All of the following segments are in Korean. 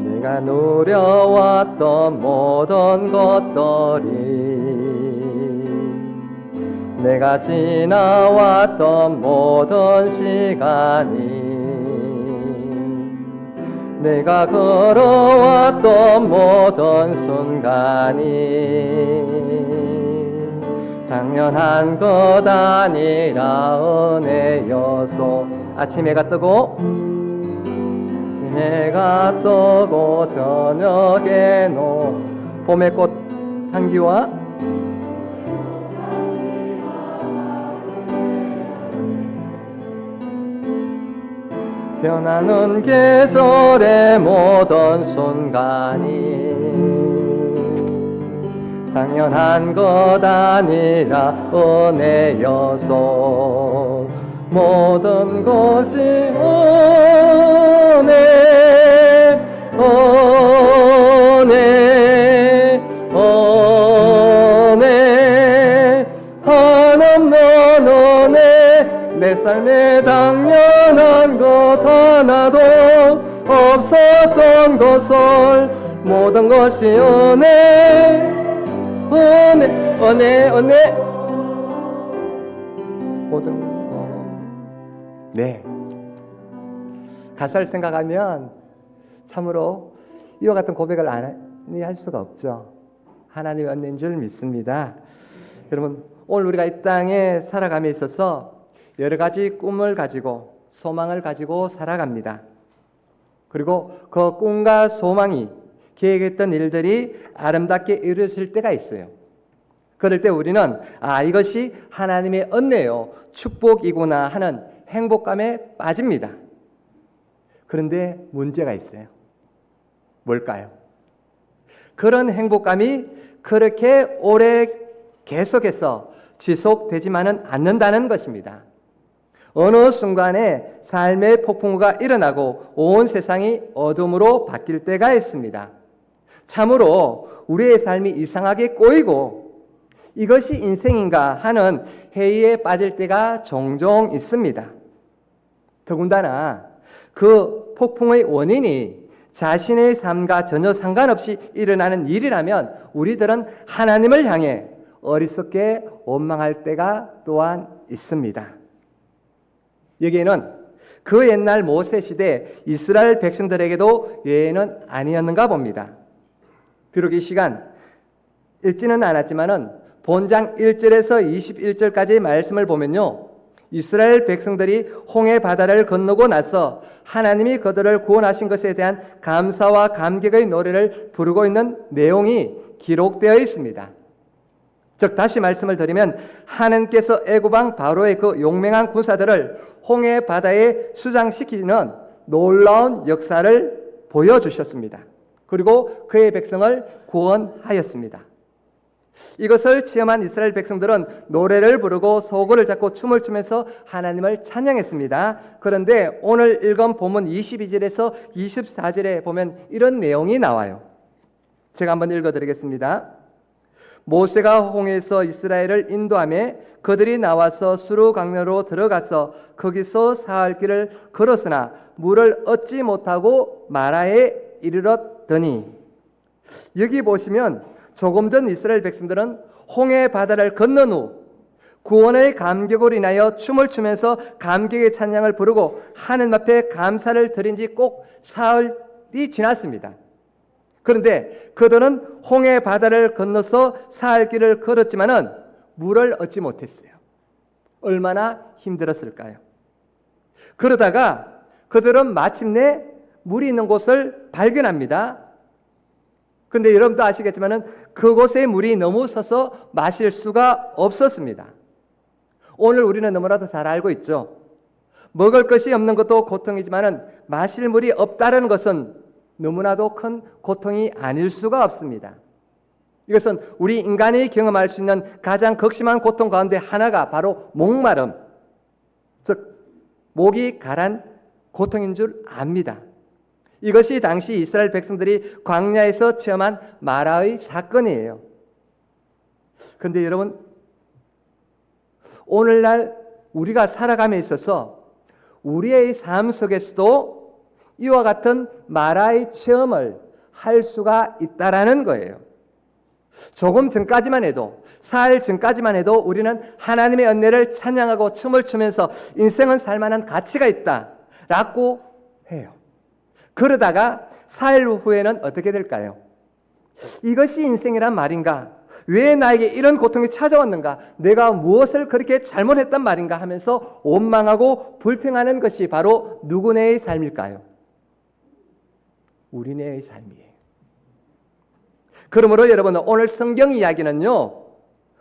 내가 누려왔던 모든 것들이, 내가 지나왔던 모든 시간이, 내가 걸어왔던 모든 순간이 당연한 것 아니라 은혜여서. 아침 해가 뜨고 저녁에는 봄의 꽃 향기와 변하는 계절의 모든 순간이 당연한 것 아니라 은혜여서. 모든 것이 은혜, 은혜, 은혜, 한없는 은혜. 내 삶에 당연한 것 하나도 없었던 것을 모든 것이 은혜, 은혜, 은혜, 은혜. 모든 네. 가사를 생각하면 참으로 이와 같은 고백을 안 할 수가 없죠. 하나님의 은혜인 줄 믿습니다. 여러분, 오늘 우리가 이 땅에 살아감에 있어서 여러 가지 꿈을 가지고 소망을 가지고 살아갑니다. 그리고 그 꿈과 소망이 계획했던 일들이 아름답게 이루어질 때가 있어요. 그럴 때 우리는 이것이 하나님의 은혜요, 축복이구나 하는 행복감에 빠집니다. 그런데 문제가 있어요. 뭘까요? 그런 행복감이 그렇게 오래 계속해서 지속되지만은 않는다는 것입니다. 어느 순간에 삶의 폭풍우가 일어나고 온 세상이 어둠으로 바뀔 때가 있습니다. 참으로 우리의 삶이 이상하게 꼬이고 이것이 인생인가 하는 회의에 빠질 때가 종종 있습니다. 더군다나 그 폭풍의 원인이 자신의 삶과 전혀 상관없이 일어나는 일이라면 우리들은 하나님을 향해 어리석게 원망할 때가 또한 있습니다. 여기에는 그 옛날 모세 시대 이스라엘 백성들에게도 예외는 아니었는가 봅니다. 비록 이 시간 읽지는 않았지만은 본장 1절에서 21절까지의 말씀을 보면요, 이스라엘 백성들이 홍해 바다를 건너고 나서 하나님이 그들을 구원하신 것에 대한 감사와 감격의 노래를 부르고 있는 내용이 기록되어 있습니다. 즉 다시 말씀을 드리면 하나님께서 애굽 왕 바로의 그 용맹한 군사들을 홍해 바다에 수장시키는 놀라운 역사를 보여주셨습니다. 그리고 그의 백성을 구원하였습니다. 이것을 체험한 이스라엘 백성들은 노래를 부르고 소고를 잡고 춤을 추면서 하나님을 찬양했습니다. 그런데 오늘 읽은 본문 22절에서 24절에 보면 이런 내용이 나와요. 제가 한번 읽어드리겠습니다. 모세가 홍해에서 이스라엘을 인도하며 그들이 나와서 수르 강변으로 들어가서 거기서 사흘 길을 걸었으나 물을 얻지 못하고 마라에 이르렀더니, 여기 보시면 조금 전 이스라엘 백성들은 홍해 바다를 건넌 후 구원의 감격으로 인하여 춤을 추면서 감격의 찬양을 부르고 하나님 앞에 감사를 드린 지 꼭 사흘이 지났습니다. 그런데 그들은 홍해 바다를 건너서 사흘 길을 걸었지만은 물을 얻지 못했어요. 얼마나 힘들었을까요? 그러다가 그들은 마침내 물이 있는 곳을 발견합니다. 근데 여러분도 아시겠지만은 그곳에 물이 너무 서서 마실 수가 없었습니다. 오늘 우리는 너무나도 잘 알고 있죠. 먹을 것이 없는 것도 고통이지만은 마실 물이 없다는 것은 너무나도 큰 고통이 아닐 수가 없습니다. 이것은 우리 인간이 경험할 수 있는 가장 극심한 고통 가운데 하나가 바로 목마름, 즉 목이 가란 고통인 줄 압니다. 이것이 당시 이스라엘 백성들이 광야에서 체험한 마라의 사건이에요. 그런데 여러분, 오늘날 우리가 살아감에 있어서 우리의 삶 속에서도 이와 같은 마라의 체험을 할 수가 있다라는 거예요. 조금 전까지만 해도, 사흘 전까지만 해도 우리는 하나님의 은혜를 찬양하고 춤을 추면서 인생은 살만한 가치가 있다라고 해요. 그러다가 사흘 후에는 어떻게 될까요? 이것이 인생이란 말인가? 왜 나에게 이런 고통이 찾아왔는가? 내가 무엇을 그렇게 잘못했단 말인가? 하면서 원망하고 불평하는 것이 바로 누구네의 삶일까요? 우리네의 삶이에요. 그러므로 여러분, 오늘 성경 이야기는요,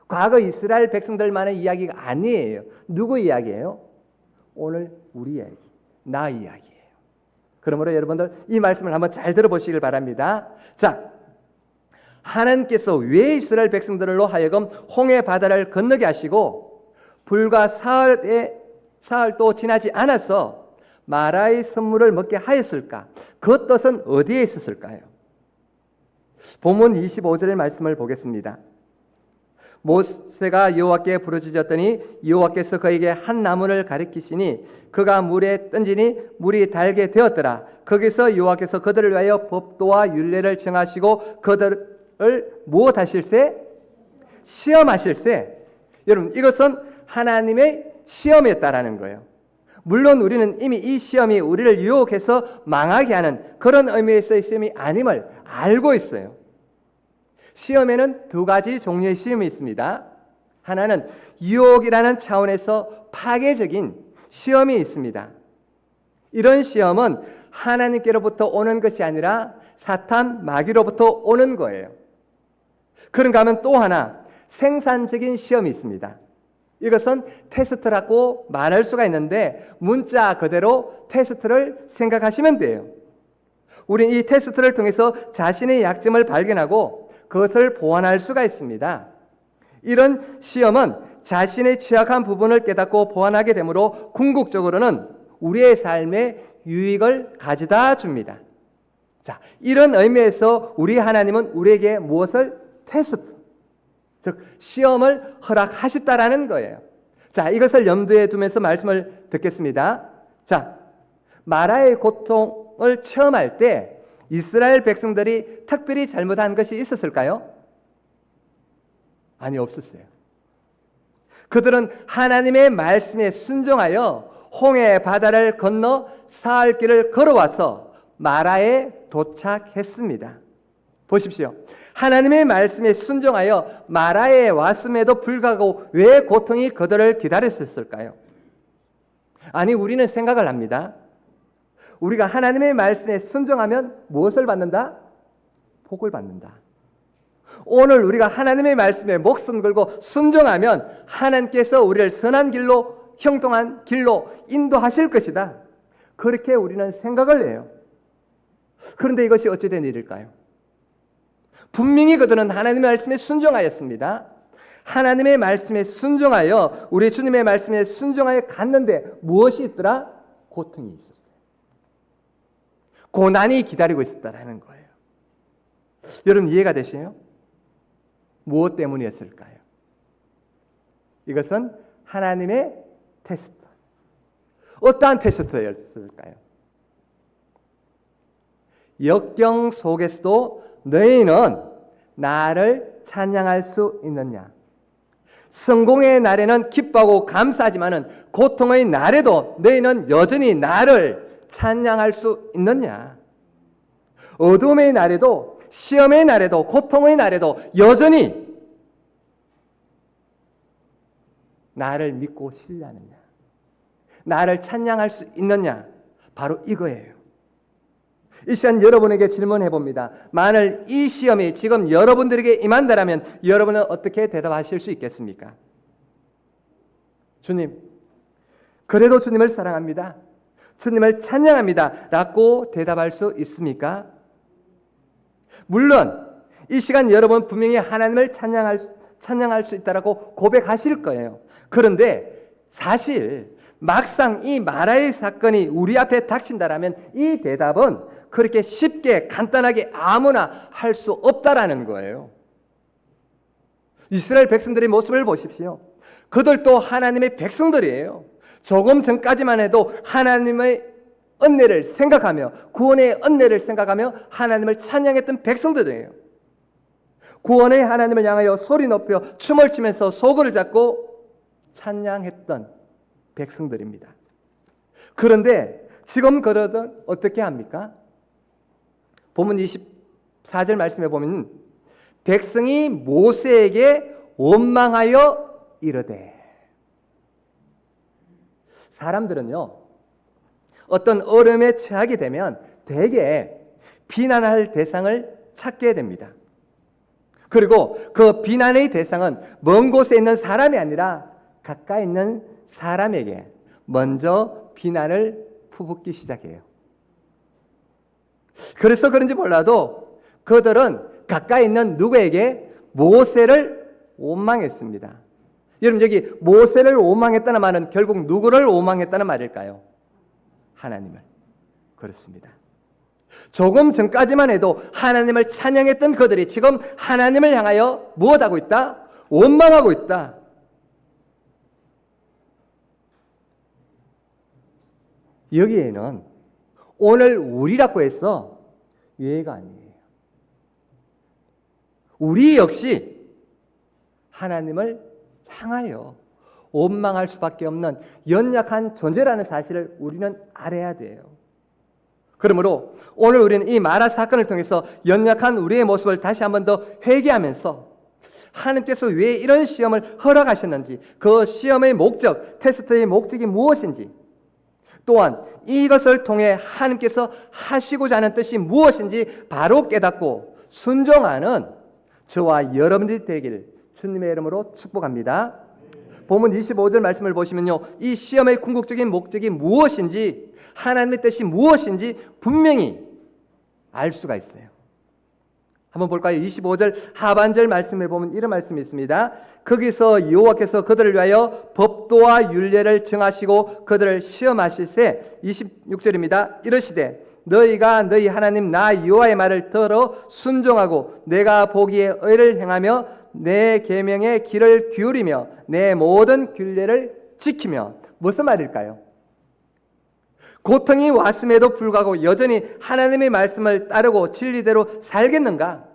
과거 이스라엘 백성들만의 이야기가 아니에요. 누구 이야기예요? 오늘 우리 이야기, 나 이야기예요. 그러므로 여러분들 이 말씀을 한번 잘 들어보시길 바랍니다. 자, 하나님께서 왜 이스라엘 백성들로 하여금 홍해 바다를 건너게 하시고 불과 사흘도 지나지 않아서 마라의 선물을 먹게 하였을까? 그 뜻은 어디에 있었을까요? 본문 25절의 말씀을 보겠습니다. 모세가 여호와께 부르짖었더니 여호와께서 그에게 한 나무를 가리키시니 그가 물에 던지니 물이 달게 되었더라. 거기서 여호와께서 그들을 위하여 법도와 율례를 정하시고 그들을 무엇하실세? 시험하실세. 여러분, 이것은 하나님의 시험이었다라는 거예요. 물론 우리는 이미 이 시험이 우리를 유혹해서 망하게 하는 그런 의미에서의 시험이 아님을 알고 있어요. 시험에는 두 가지 종류의 시험이 있습니다. 하나는 유혹이라는 차원에서 파괴적인 시험이 있습니다. 이런 시험은 하나님께로부터 오는 것이 아니라 사탄, 마귀로부터 오는 거예요. 그런가 하면 또 하나 생산적인 시험이 있습니다. 이것은 테스트라고 말할 수가 있는데 문자 그대로 테스트를 생각하시면 돼요. 우리는 이 테스트를 통해서 자신의 약점을 발견하고 그것을 보완할 수가 있습니다. 이런 시험은 자신의 취약한 부분을 깨닫고 보완하게 되므로 궁극적으로는 우리의 삶에 유익을 가져다 줍니다. 자, 이런 의미에서 우리 하나님은 우리에게 무엇을 테스트, 즉 시험을 허락하셨다라는 거예요. 자, 이것을 염두에 두면서 말씀을 듣겠습니다. 자, 마라의 고통을 체험할 때 이스라엘 백성들이 특별히 잘못한 것이 있었을까요? 아니, 없었어요. 그들은 하나님의 말씀에 순종하여 홍해 바다를 건너 사흘 길을 걸어와서 마라에 도착했습니다. 보십시오. 하나님의 말씀에 순종하여 마라에 왔음에도 불구하고 왜 고통이 그들을 기다렸을까요? 아니, 우리는 생각을 합니다. 우리가 하나님의 말씀에 순종하면 무엇을 받는다? 복을 받는다. 오늘 우리가 하나님의 말씀에 목숨 걸고 순종하면 하나님께서 우리를 선한 길로, 형통한 길로 인도하실 것이다. 그렇게 우리는 생각을 해요. 그런데 이것이 어찌된 일일까요? 분명히 그들은 하나님의 말씀에 순종하였습니다. 하나님의 말씀에 순종하여 우리 주님의 말씀에 순종하여 갔는데 무엇이 있더라? 고통이 있었어요. 고난이 기다리고 있었다라는 거예요. 여러분 이해가 되시나요? 무엇 때문이었을까요? 이것은 하나님의 테스트. 어떠한 테스트였을까요? 역경 속에서도 너희는 나를 찬양할 수 있느냐? 성공의 날에는 기뻐하고 감사하지만은 고통의 날에도 너희는 여전히 나를 찬양할 수 있느냐? 어둠의 날에도, 시험의 날에도, 고통의 날에도 여전히 나를 믿고 신뢰하느냐? 나를 찬양할 수 있느냐? 바로 이거예요. 이 시간 여러분에게 질문해 봅니다. 만일 이 시험이 지금 여러분들에게 임한다면 여러분은 어떻게 대답하실 수 있겠습니까? 주님, 그래도 주님을 사랑합니다. 주님을 찬양합니다. 라고 대답할 수 있습니까? 물론 이 시간 여러분 분명히 하나님을 찬양할 수 있다라고 고백하실 거예요. 그런데 사실 막상 이 마라의 사건이 우리 앞에 닥친다라면 이 대답은 그렇게 쉽게 간단하게 아무나 할 수 없다라는 거예요. 이스라엘 백성들의 모습을 보십시오. 그들도 하나님의 백성들이에요. 조금 전까지만 해도 하나님의 은혜를 생각하며 구원의 은혜를 생각하며 하나님을 찬양했던 백성들이에요. 구원의 하나님을 향하여 소리 높여 춤을 추면서 소고를 잡고 찬양했던 백성들입니다. 그런데 지금 그러던 어떻게 합니까? 본문 24절 말씀해 보면 백성이 모세에게 원망하여 이르되, 사람들은요 어떤 어려움에 처하게 되면 대개 비난할 대상을 찾게 됩니다. 그리고 그 비난의 대상은 먼 곳에 있는 사람이 아니라 가까이 있는 사람에게 먼저 비난을 퍼붓기 시작해요. 그래서 그런지 몰라도 그들은 가까이 있는 누구에게 모세를 원망했습니다. 여러분, 여기 모세를 원망했다는 말은 결국 누구를 원망했다는 말일까요? 하나님을. 그렇습니다. 조금 전까지만 해도 하나님을 찬양했던 그들이 지금 하나님을 향하여 무엇하고 있다? 원망하고 있다. 여기에는 오늘 우리라고 해서 예가 아니에요. 우리 역시 하나님을 향하여 원망할 수밖에 없는 연약한 존재라는 사실을 우리는 알아야 돼요. 그러므로 오늘 우리는 이 마라 사건을 통해서 연약한 우리의 모습을 다시 한 번 더 회개하면서 하나님께서 왜 이런 시험을 허락하셨는지, 그 시험의 목적, 테스트의 목적이 무엇인지, 또한 이것을 통해 하나님께서 하시고자 하는 뜻이 무엇인지 바로 깨닫고 순종하는 저와 여러분들이 되기를 주님의 이름으로 축복합니다. 본문 25절 말씀을 보시면요, 이 시험의 궁극적인 목적이 무엇인지, 하나님의 뜻이 무엇인지 분명히 알 수가 있어요. 한번 볼까요? 25절 하반절 말씀에 보면 이런 말씀이 있습니다. 거기서 여호와께서 그들을 위하여 법도와 율례를 정하시고 그들을 시험하실세, 26절입니다. 이르시되 너희가 너희 하나님 나 여호와의 말을 들어 순종하고 내가 보기에 의를 행하며 내 계명의 귀를 기울이며 내 모든 규례를 지키며. 무슨 말일까요? 고통이 왔음에도 불구하고 여전히 하나님의 말씀을 따르고 진리대로 살겠는가?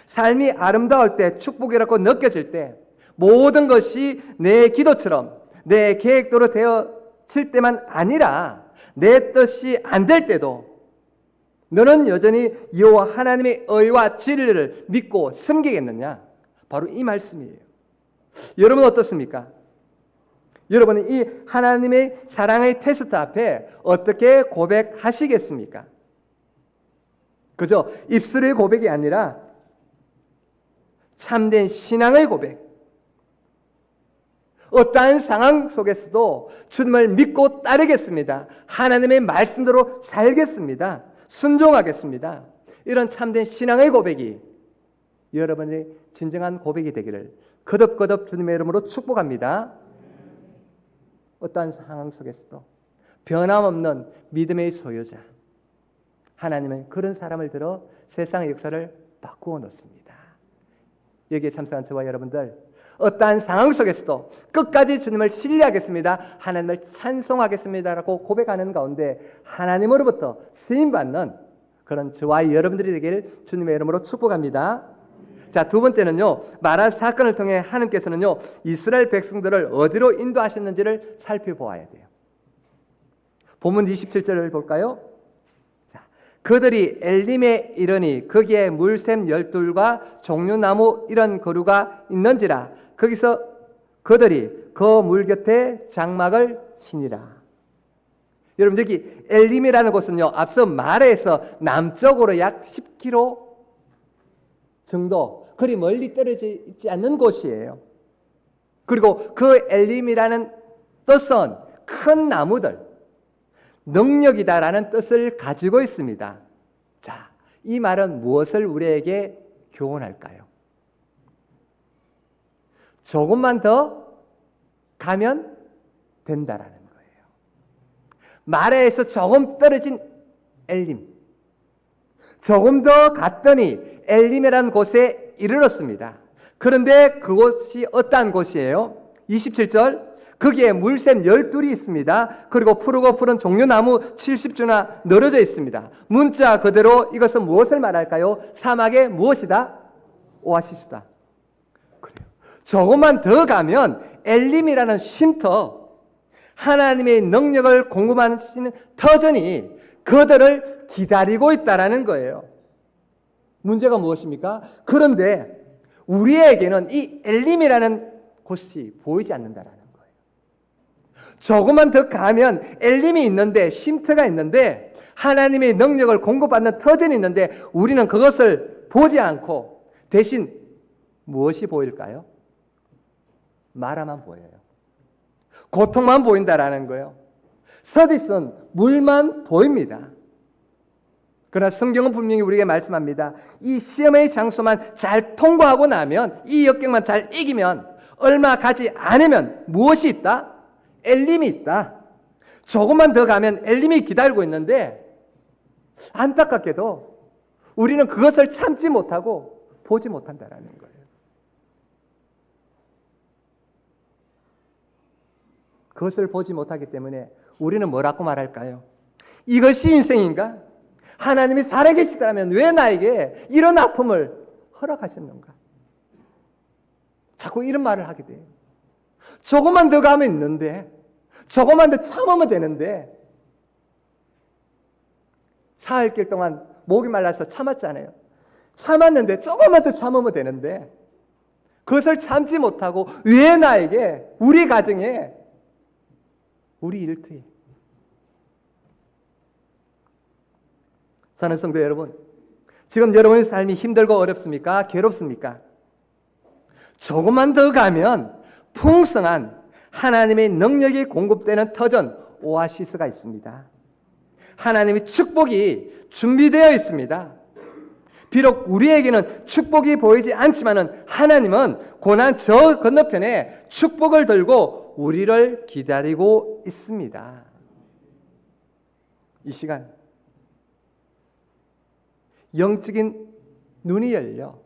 삶이 아름다울 때, 축복이라고 느껴질 때, 모든 것이 내 기도처럼 내 계획대로 되어질 때만 아니라 내 뜻이 안 될 때도 너는 여전히 여호와 하나님의 의와 진리를 믿고 섬기겠느냐? 바로 이 말씀이에요. 여러분 어떻습니까? 여러분은 이 하나님의 사랑의 테스트 앞에 어떻게 고백하시겠습니까? 그죠? 입술의 고백이 아니라 참된 신앙의 고백. 어떠한 상황 속에서도 주님을 믿고 따르겠습니다. 하나님의 말씀대로 살겠습니다. 순종하겠습니다. 이런 참된 신앙의 고백이 여러분의 진정한 고백이 되기를 거듭거듭 주님의 이름으로 축복합니다. 어떠한 상황 속에서도 변함없는 믿음의 소유자, 하나님은 그런 사람을 들어 세상의 역사를 바꾸어 놓습니다. 여기에 참석한 저와 여러분들, 어떠한 상황 속에서도 끝까지 주님을 신뢰하겠습니다, 하나님을 찬송하겠습니다라고 고백하는 가운데 하나님으로부터 쓰임받는 그런 저와 여러분들이 되기를 주님의 이름으로 축복합니다. 자, 두 번째는요, 마라 사건을 통해 하나님께서는요 이스라엘 백성들을 어디로 인도하셨는지를 살펴보아야 돼요. 본문 27절을 볼까요? 자, 그들이 엘림에 이르니 거기에 물샘 12과 종류나무 이런 거류가 있는지라 거기서 그들이 그 물 곁에 장막을 치니라. 여러분, 여기 엘림이라는 곳은요 앞서 마라에서 남쪽으로 약 10km 정도 그리 멀리 떨어져 있지 않는 곳이에요. 그리고 그 엘림이라는 뜻은 큰 나무들, 능력이다라는 뜻을 가지고 있습니다. 자, 이 말은 무엇을 우리에게 교훈할까요? 조금만 더 가면 된다라는 거예요. 마라에서 조금 떨어진 엘림, 조금 더 갔더니 엘림이라는 곳에 이르렀습니다. 그런데 그곳이 어떠한 곳이에요? 27절, 거기에 물샘 12이 있습니다. 그리고 푸르고 푸른 종려나무 70주나 늘어져 있습니다. 문자 그대로 이것은 무엇을 말할까요? 사막의 무엇이다? 오아시스다. 그래요. 조금만 더 가면 엘림이라는 쉼터, 하나님의 능력을 공급하시는 터전이 그들을 기다리고 있다라는 거예요. 문제가 무엇입니까? 그런데 우리에게는 이 엘림이라는 곳이 보이지 않는다라는 거예요. 조금만 더 가면 엘림이 있는데, 쉼터가 있는데, 하나님의 능력을 공급받는 터전이 있는데 우리는 그것을 보지 않고 대신 무엇이 보일까요? 마라만 보여요. 고통만 보인다라는 거예요. 서디슨 물만 보입니다. 그러나 성경은 분명히 우리에게 말씀합니다. 이 시험의 장소만 잘 통과하고 나면, 이 역경만 잘 이기면, 얼마 가지 않으면 무엇이 있다? 엘림이 있다. 조금만 더 가면 엘림이 기다리고 있는데 안타깝게도 우리는 그것을 참지 못하고 보지 못한다라는 거예요. 그것을 보지 못하기 때문에 우리는 뭐라고 말할까요? 이것이 인생인가? 하나님이 살아계시다면 왜 나에게 이런 아픔을 허락하셨는가? 자꾸 이런 말을 하게 돼요. 조금만 더 가면 있는데, 조금만 더 참으면 되는데, 사흘길 동안 목이 말라서 참았잖아요. 참았는데 조금만 더 참으면 되는데 그것을 참지 못하고 왜 나에게, 우리 가정에, 우리 일터에. 사랑하는 성도 여러분, 지금 여러분의 삶이 힘들고 어렵습니까? 괴롭습니까? 조금만 더 가면 풍성한 하나님의 능력이 공급되는 터전, 오아시스가 있습니다. 하나님의 축복이 준비되어 있습니다. 비록 우리에게는 축복이 보이지 않지만은 하나님은 고난 저 건너편에 축복을 들고 우리를 기다리고 있습니다. 이 시간 영적인 눈이 열려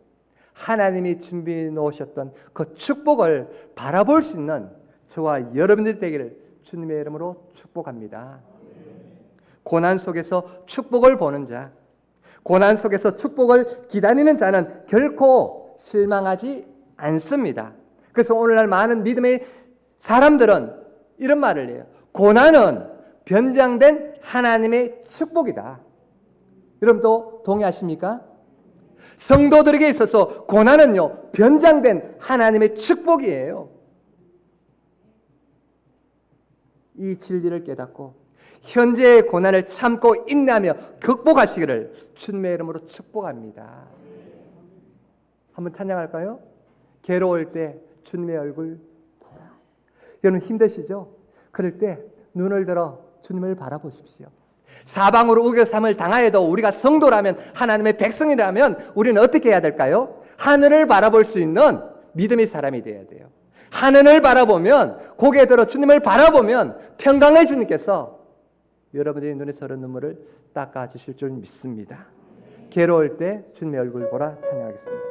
하나님이 준비해 놓으셨던 그 축복을 바라볼 수 있는 저와 여러분들이 되기를 주님의 이름으로 축복합니다. 고난 속에서 축복을 보는 자, 고난 속에서 축복을 기다리는 자는 결코 실망하지 않습니다. 그래서 오늘날 많은 믿음의 사람들은 이런 말을 해요. 고난은 변장된 하나님의 축복이다. 여러분도 동의하십니까? 성도들에게 있어서 고난은요, 변장된 하나님의 축복이에요. 이 진리를 깨닫고 현재의 고난을 참고 인내하며 극복하시기를 주님의 이름으로 축복합니다. 한번 찬양할까요? 괴로울 때 주님의 얼굴 보라. 여러분 힘드시죠? 그럴 때 눈을 들어 주님을 바라보십시오. 사방으로 우겨삼을 당하여도 우리가 성도라면, 하나님의 백성이라면 우리는 어떻게 해야 될까요? 하늘을 바라볼 수 있는 믿음의 사람이 되어야 돼요. 하늘을 바라보면, 고개 들어 주님을 바라보면 평강의 주님께서 여러분들의 눈에 서는 눈물을 닦아주실 줄 믿습니다. 괴로울 때 주님의 얼굴 보라 찬양하겠습니다.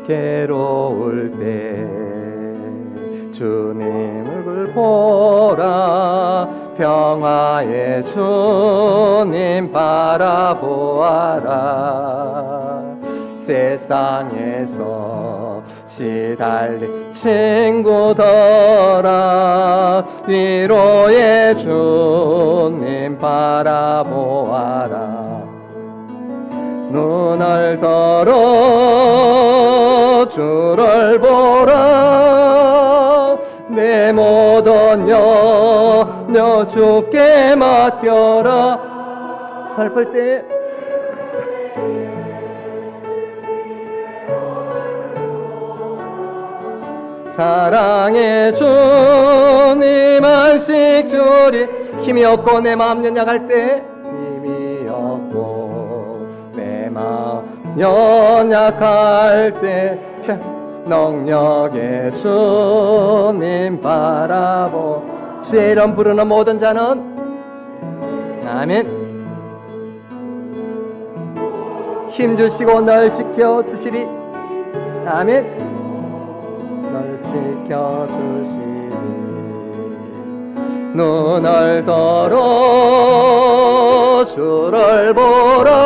괴로울 때 주님 얼굴 보라, 평화의 주님 바라보아라. 세상에서 시달린 친구들아, 위로의 주님 바라보아라. 눈을 들어 주를 보라, 내 모든 염려 주께 맡겨라. 슬플 때 사랑의 주님 안식 주리. 힘이 없고 내 마음 연약할 때, 힘이 없고 내 마음 연약할 때, 능력의 주님 바라보. 주의 이름 부르는 모든 자는 아멘. 힘주시고 널 지켜주시리. 아멘. 널 지켜주시리. 눈을 들어 주를 보라.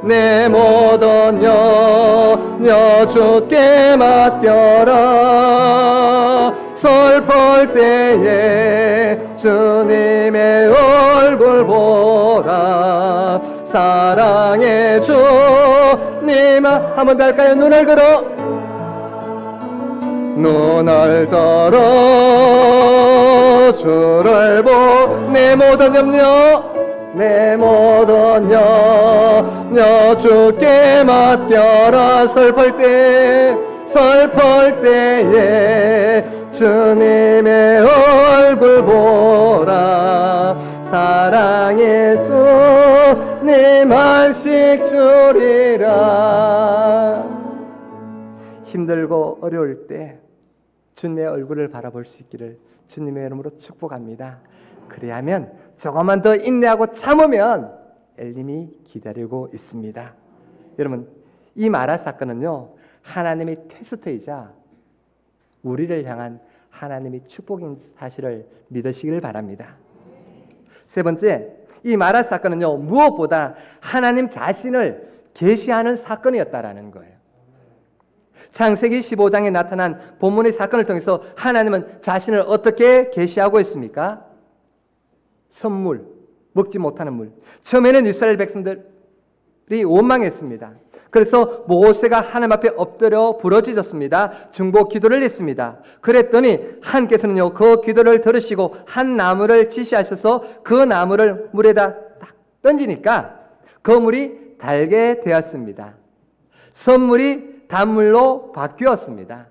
내 모든 염려 주께 맡겨라. 슬플 때에 주님의 얼굴 보라. 사랑의 주님. 한 번 더 할까요? 눈을 들어. 눈을 들어 주를 보. 내 모든 염려, 내 모든 염려 주께 맡겨라. 슬플 때에 주님의 얼굴 보라. 사랑의 주님 안식 주리라. 힘들고 어려울 때 주님의 얼굴을 바라볼 수 있기를 주님의 이름으로 축복합니다. 그리하면 조금만 더 인내하고 참으면 엘림이 기다리고 있습니다. 여러분, 이 마라 사건은요, 하나님의 테스트이자 우리를 향한 하나님의 축복인 사실을 믿으시길 바랍니다. 세 번째, 이 마라 사건은요, 무엇보다 하나님 자신을 계시하는 사건이었다라는 거예요. 창세기 15장에 나타난 본문의 사건을 통해서 하나님은 자신을 어떻게 계시하고 있습니까? 선물, 먹지 못하는 물. 처음에는 이스라엘 백성들이 원망했습니다. 그래서 모세가 하나님 앞에 엎드려 부러지셨습니다. 중보 기도를 했습니다. 그랬더니 하나님께서는요, 그 기도를 들으시고 한 나무를 지시하셔서 그 나무를 물에다 딱 던지니까 그 물이 달게 되었습니다. 선물이 단물로 바뀌었습니다.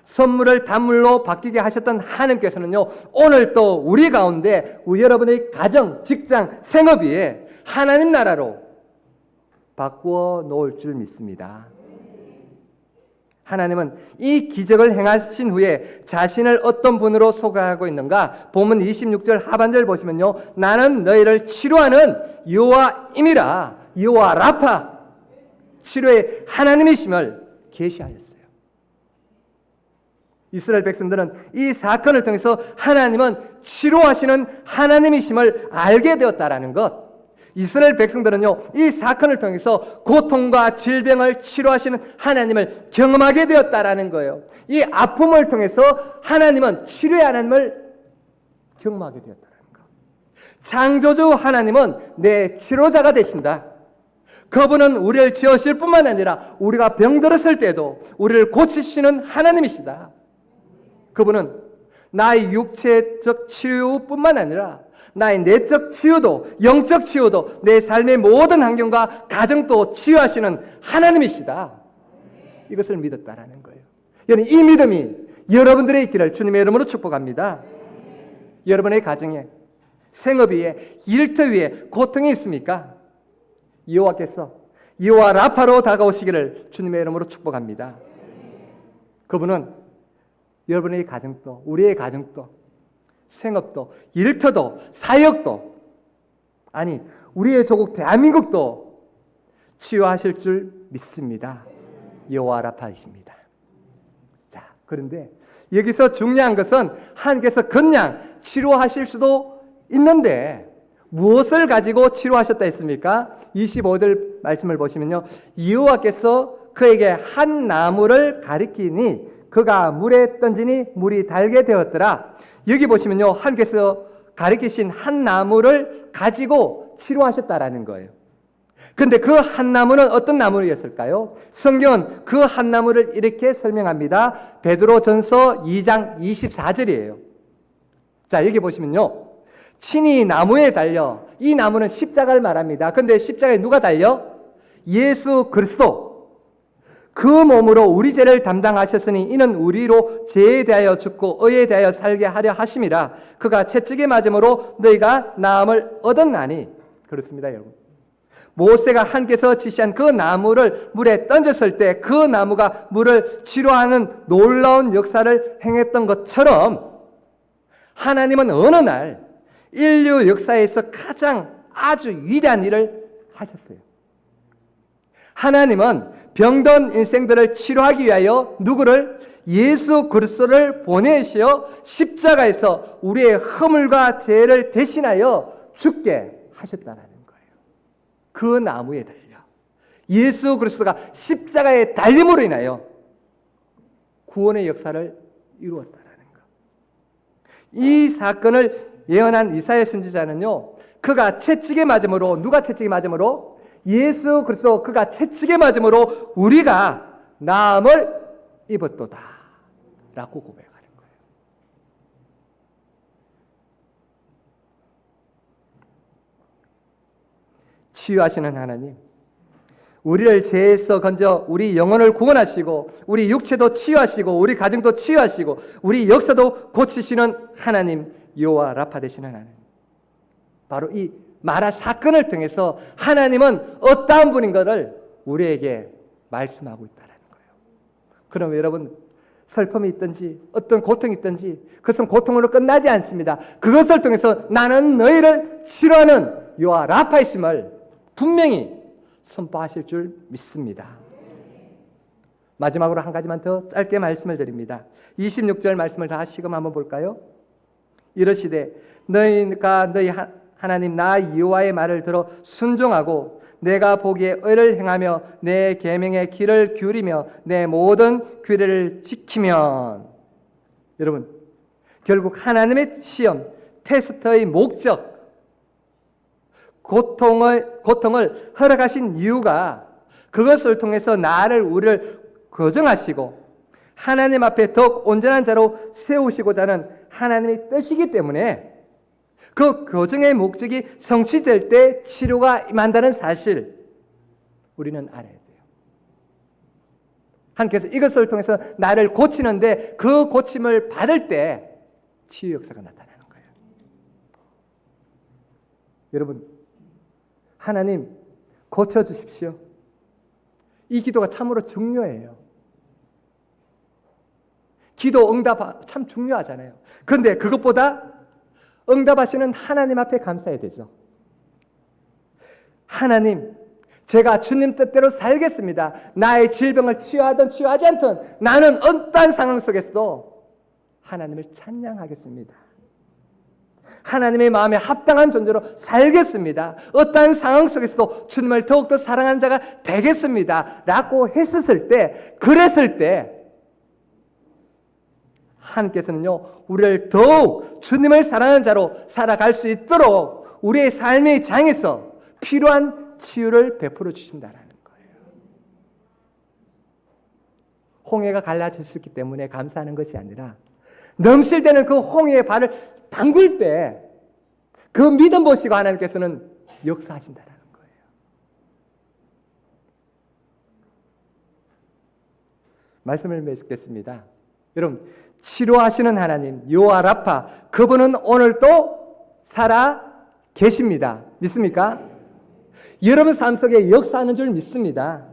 선물을 단물로 바뀌게 하셨던 하나님께서는요, 오늘 또 우리 가운데 여러분의 가정, 직장, 생업 위에 하나님 나라로 바꾸어 놓을 줄 믿습니다. 하나님은 이 기적을 행하신 후에 자신을 어떤 분으로 소개하고 있는가? 본문 26절 하반절 보시면요, 나는 너희를 치료하는 여호와임이라. 여호와 라파, 치료의 하나님이심을 계시하였어요. 이스라엘 백성들은 이 사건을 통해서 하나님은 치료하시는 하나님이심을 알게 되었다라는 것. 이스라엘 백성들은요, 이 사건을 통해서 고통과 질병을 치료하시는 하나님을 경험하게 되었다라는 거예요. 이 아픔을 통해서 하나님은 치료의 하나님을 경험하게 되었다는 것. 창조주 하나님은 내 치료자가 되신다. 그분은 우리를 지으실 뿐만 아니라 우리가 병들었을 때도 우리를 고치시는 하나님이시다. 그분은 나의 육체적 치유뿐만 아니라 나의 내적 치유도, 영적 치유도, 내 삶의 모든 환경과 가정도 치유하시는 하나님이시다. 이것을 믿었다라는 거예요. 여러분, 이 믿음이 여러분들의 있기를 주님의 이름으로 축복합니다. 여러분의 가정에, 생업 위에, 일터 위에 고통이 있습니까? 여호와께서 여호와 라파로 다가오시기를 주님의 이름으로 축복합니다. 그분은 여러분의 가정도, 우리의 가정도, 생업도, 일터도, 사역도, 아니 우리의 조국 대한민국도 치유하실 줄 믿습니다. 여호와 라파이십니다. 자, 그런데 여기서 중요한 것은 하나님께서 그냥 치료하실 수도 있는데 무엇을 가지고 치료하셨다 했습니까? 25절 말씀을 보시면요, 여호와께서 그에게 한 나무를 가리키니 그가 물에 던지니 물이 달게 되었더라. 여기 보시면요, 하나님께서 가리키신 한 나무를 가지고 치료하셨다라는 거예요. 그런데 그 한 나무는 어떤 나무였을까요? 성경은 그 한 나무를 이렇게 설명합니다. 베드로전서 2장 24절이에요. 자, 여기 보시면요, 친히 나무에 달려, 이 나무는 십자가를 말합니다. 그런데 십자가에 누가 달려? 예수 그리스도. 그 몸으로 우리 죄를 담당하셨으니 이는 우리로 죄에 대하여 죽고 의에 대하여 살게 하려 하심이라. 그가 채찍에 맞음으로 너희가 나음을 얻었나니. 그렇습니다, 여러분. 모세가 하나님께서 지시한 그 나무를 물에 던졌을 때 그 나무가 물을 치료하는 놀라운 역사를 행했던 것처럼 하나님은 어느 날 인류 역사에서 가장 아주 위대한 일을 하셨어요. 하나님은 병든 인생들을 치료하기 위하여 누구를? 예수 그리스도를 보내시어 십자가에서 우리의 허물과 죄를 대신하여 죽게 하셨다라는 거예요. 그 나무에 달려 예수 그리스도가 십자가에 달림으로 인하여 구원의 역사를 이루었다라는 것. 이 사건을 예언한 이사야 선지자는요, 그가 채찍에 맞음으로, 누가 채찍에 맞음으로? 예수 그리스도 그가 채찍에 맞음으로 우리가 나음을 입었도다 라고 고백하는 거예요. 치유하시는 하나님, 우리를 죄에서 건져 우리 영혼을 구원하시고 우리 육체도 치유하시고 우리 가정도 치유하시고 우리 역사도 고치시는 하나님, 여호와 라파 되시는 하나님, 바로 이 마라 사건을 통해서 하나님은 어떠한 분인 것을 우리에게 말씀하고 있다는 거예요. 그럼 여러분, 슬픔이 있든지 어떤 고통이 있든지 그것은 고통으로 끝나지 않습니다. 그것을 통해서 나는 너희를 치료하는 여호와 라파이심을 분명히 선포하실 줄 믿습니다. 마지막으로 한 가지만 더 짧게 말씀을 드립니다. 26절 말씀을 다 시금 한번 볼까요? 이러시되 너희가 너희 하나님 나 여호와의 말을 들어 순종하고 내가 보기에 의를 행하며 내 계명의 길을 기울이며 내 모든 규례를 지키면, 여러분, 결국 하나님의 시험, 테스트의 목적, 고통을 허락하신 이유가 그것을 통해서 우리를 교정하시고 하나님 앞에 더욱 온전한 자로 세우시고자 하는 하나님의 뜻이기 때문에 그 교정의 목적이 성취될 때 치료가 임한다는 사실 우리는 알아야 돼요. 하나님께서 이것을 통해서 나를 고치는데 그 고침을 받을 때 치유 역사가 나타나는 거예요. 여러분, 하나님 고쳐주십시오. 이 기도가 참으로 중요해요. 기도 응답 참 중요하잖아요. 그런데 그것보다 응답하시는 하나님 앞에 감사해야 되죠. 하나님, 제가 주님 뜻대로 살겠습니다. 나의 질병을 치유하든 치유하지 않든 나는 어떠한 상황 속에서도 하나님을 찬양하겠습니다. 하나님의 마음에 합당한 존재로 살겠습니다. 어떠한 상황 속에서도 주님을 더욱더 사랑하는 자가 되겠습니다 라고 그랬을 때 하나님께서는요, 우리를 더욱 주님을 사랑하는 자로 살아갈 수 있도록 우리의 삶의 장에서 필요한 치유를 베풀어 주신다는 거예요. 홍해가 갈라졌기 때문에 감사하는 것이 아니라 넘실대는 그 홍해의 발을 담글 때 그 믿음 보시고 하나님께서는 역사하신다는 거예요. 말씀을 맺겠습니다. 여러분, 치료하시는 하나님 여호와 라파, 그분은 오늘도 살아 계십니다. 믿습니까? 여러분 삶 속에 역사하는 줄 믿습니다.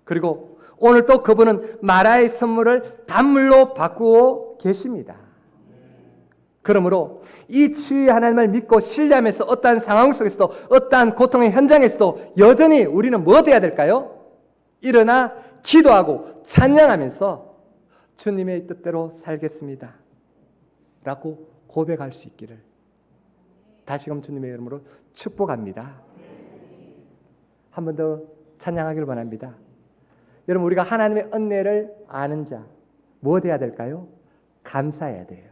그리고 오늘도 그분은 마라의 선물을 단물로 바꾸어 계십니다. 그러므로 이 치유의 하나님을 믿고 신뢰하면서 어떠한 상황 속에서도 어떠한 고통의 현장에서도 여전히 우리는 뭐 돼야 될까요? 일어나 기도하고 찬양하면서 주님의 뜻대로 살겠습니다 라고 고백할 수 있기를 다시금 주님의 이름으로 축복합니다. 한 번 더 찬양하기를 원합니다. 여러분, 우리가 하나님의 은혜를 아는 자, 뭐 돼야 될까요? 감사해야 돼요.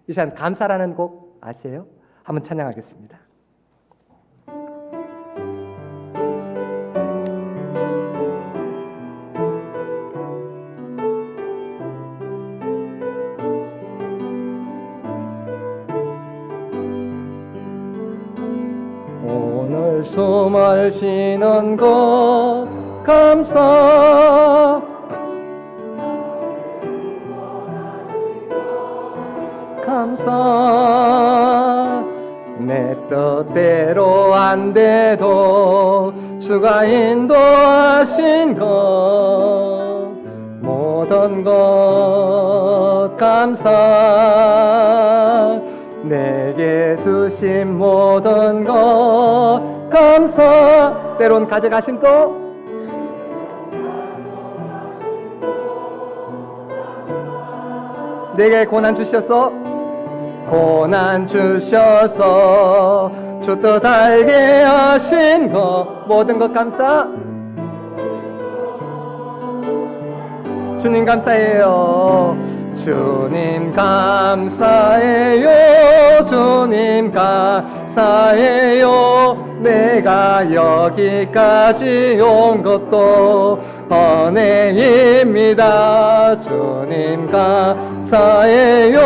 이 시간 감사라는 곡 아세요? 한번 찬양하겠습니다. 오늘 숨을 쉬는 것 감사, 감사. 내 뜻대로 안 돼도 주가 인도하신 것 모든 것 감사. 내게 주신 모든 것 감사. 때론 가져가심도 내게 고난 주셔서 고난 주셔서 주 뜻 알게 하신 것 모든 것 감사 주님 감사해요. 주님 감사해요. 주님 감사해요. 내가 여기까지 온 것도 은혜입니다. 주님 감사해요.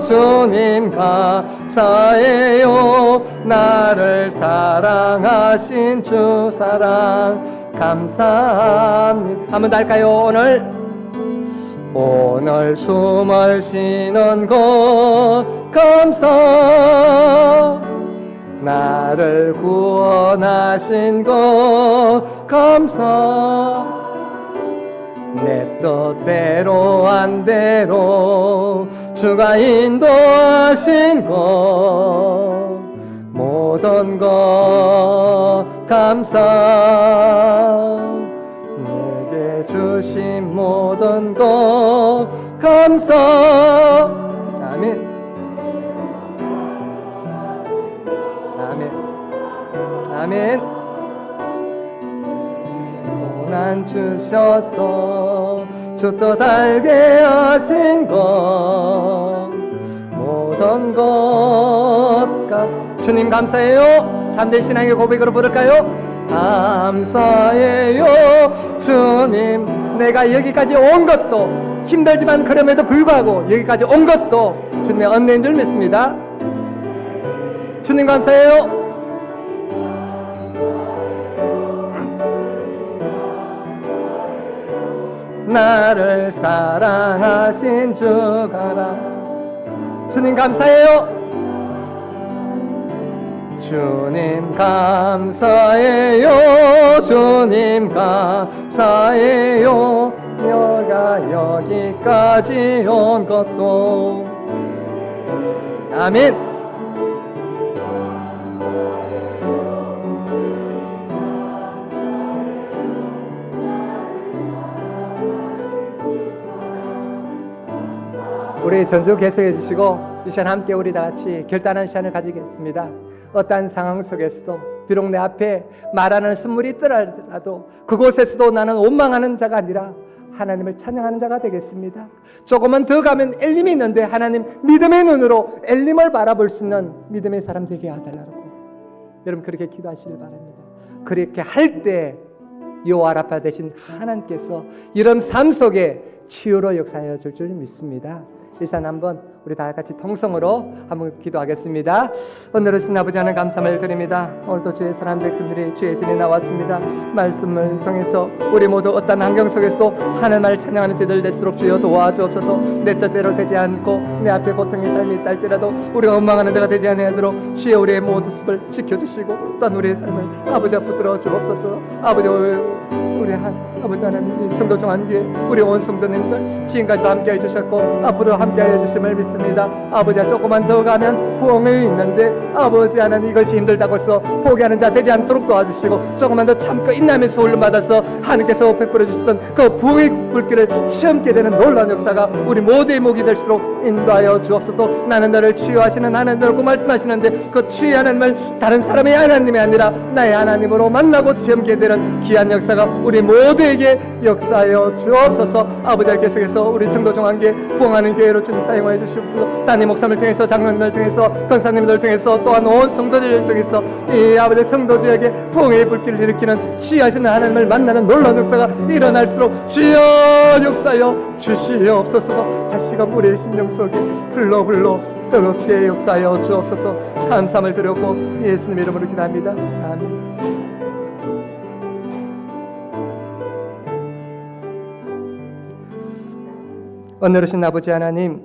주님 감사해요. 나를 사랑하신 주 사랑 감사합니다. 한번 더 할까요? 오늘 숨을 쉬는 것 감사 나를 구원하신 것 감사 내 뜻대로 안 대로 주가 인도하신 것 모든 것 감사 내게 주신 모든 것 감사 아멘 아멘 아멘 고난 주셔서 주 뜻 알게 하신 것 모든 것 주님 감사해요. 참된 신앙의 고백으로 부를까요? 감사해요 주님 내가 여기까지 온 것도 힘들지만 그럼에도 불구하고 여기까지 온 것도 주님의 은혜인 줄 믿습니다. 주님 감사해요. 나를 사랑하신 주가라 주님 감사해요. 주님 감사해요. 주님 감사해요. 내가 여기까지 온 것도 아멘. 우리 전주 계속해 주시고 이 시간 함께 우리 다 같이 결단하는 시간을 가지겠습니다. 어떠한 상황 속에서도 비록 내 앞에 말하는 선물이 있더라도 그곳에서도 나는 원망하는 자가 아니라 하나님을 찬양하는 자가 되겠습니다. 조금만 더 가면 엘림이 있는데 하나님 믿음의 눈으로 엘림을 바라볼 수 있는 믿음의 사람 되게 해달라고 여러분 그렇게 기도하시길 바랍니다. 그렇게 할 때 여호와 라파 되신 하나님께서 이런 삶 속에 치유로 역사하여 줄 줄 믿습니다. 이 시간 한번 우리 다 같이 통성으로 한번 기도하겠습니다. 오늘은 아버지 하나님 감사를 드립니다. 오늘도 주의 사람 백성들이 주의 전에 나왔습니다. 말씀을 통해서 우리 모두 어떤 환경 속에서도 하나님을 찬양하는 저희들 될수록 주여 도와주옵소서. 내 뜻대로 되지 않고 내 앞에 고통의 삶이 있다 할지라도 우리가 원망하는 데가 되지 않도록 주여 우리의 모습을 지켜주시고 또한 우리의 삶을 아버지 앞에 붙들어 주옵소서. 아버지 우리 아버지 하나님 성도 중한교회 우리 온 성도님들 지금까지도 함께 해주셨고 앞으로 함께 해주심을 믿습니다. 아버지야 조금만 더 가면 부흥이 있는데 아버지 하나님 이것이 힘들다고 해서 포기하는 자 되지 않도록 도와주시고 조금만 더 참고 인내하면서 훈련 받아서 하나님께서 베풀어 주시던 그 부흥의 불길을 체험게 되는 놀라운 역사가 우리 모두의 목이 될수록 인도하여 주옵소서. 나는 너를 치유하시는 하나님이라고 말씀하시는데 그 치유하는 말 다른 사람의 하나님이 아니라 나의 하나님으로 만나고 체험게 되는 귀한 역사가 우리 모두에게 역사하여 주옵소서. 아버지 계속해서 우리 청도 중앙교회 부흥하는 교회로 주님 사용하여 주시옵소서. 담임 목사님을 통해서 장로님을 통해서 권사님들 통해서 또한 온 성도들을 통해서 이 아버지 청도주에게 부흥의 불길을 일으키는 치유하시는 하나님을 만나는 놀라운 역사가 일어날수록 주여 역사하여 주시옵소서. 다시금 우리의 심령 속에 불러 뜨겁게 역사하여 주옵소서. 감사함을 드렸고 예수님 이름으로 기도합니다. 아멘. 은혜로우신 아버지 하나님